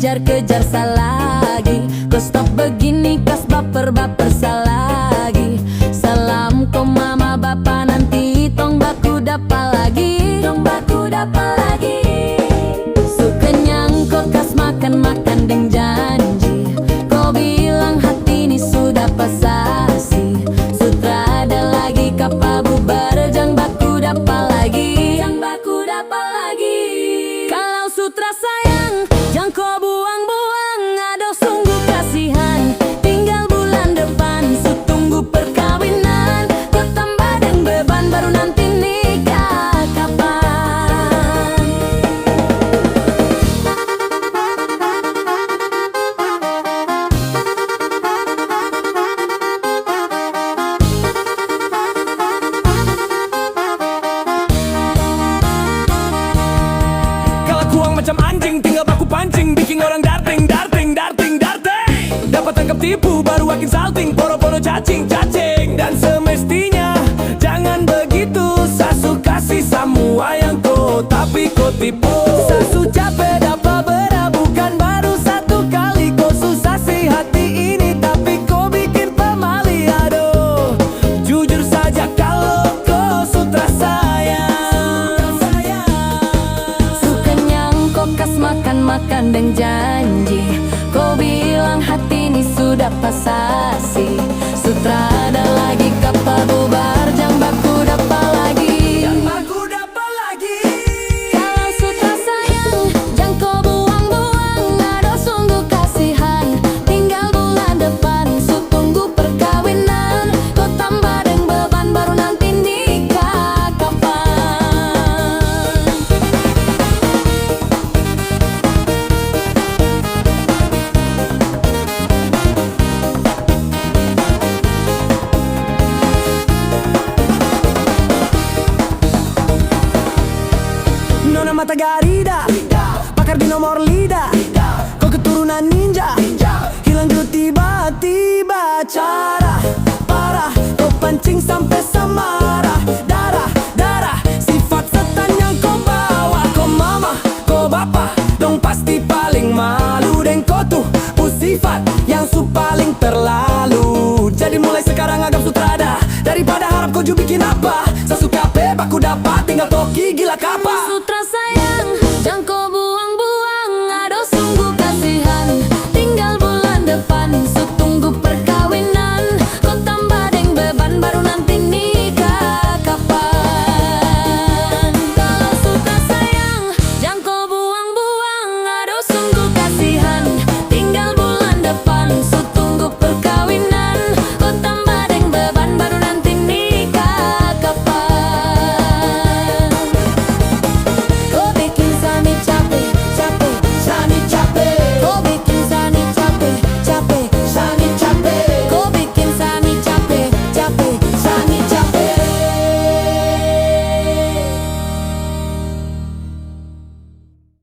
kejar-kejar salagi. Kau stop begini kas baper-baper salagi. Salam ko mama bapa nanti tong baku dapa lagi. Tong baku dapa lagi. Su kenyang kau kas makan-makan deng janji. Kau bilang hati ini sudah pasasi. Sutra ada lagi kapa bubar jang baku dapa lagi. Jang baku dapa lagi. Kalau sutra sayang jang kau buang-buang. Aduh sungguh kasihan. Tinggal bulan depan su tunggu perkawinan. Kau tambah deng beban baru nanti nikah kapan? Kalau kuang macam anjing tinggal baku pancing. Bikin orang darting, darting, darting, darting. Dapat tangkap tipu baru makin salting. Poro-poro cacing, cacing. Dan semestinya jangan begitu. Sasu kasih semua yang kau tapi kau tipu. Sasu capek dapat berat bukan baru satu kali. Kau susah sih hati ini tapi kau bikin pemali. Aduh jujur saja kalau kau sutra sayang. Su kenyang kau kas makan-makan deng janji. Kau bilang hati ini sudah pasasi. Sutra ada lagi kapa bubar jang baku dapa lagi. Aku dapat lagi. Kalau sutra sayang jang kau buang-buang. Aduh sungguh kasihan. Tinggal bulan depan su tunggu perkawinan. Kau tambah deng beban baru nanti nikah kapan? Nona mata garida, pakar di nomor lidah. Kau keturunan ninja, hilang dulu tiba-tiba. Cara parah, kau pancing sampai samarah. Darah, darah, sifat setan yang kau bawa. Kau mama, kau bapa, dong pasti paling malu. Dan kau tuh sifat yang su paling terlalu. Jadi mulai sekarang anggap sutrada. Daripada harap kau ju bikin apa. Sasuka baku dapat tinggal toki gila kapa. Sutra sayang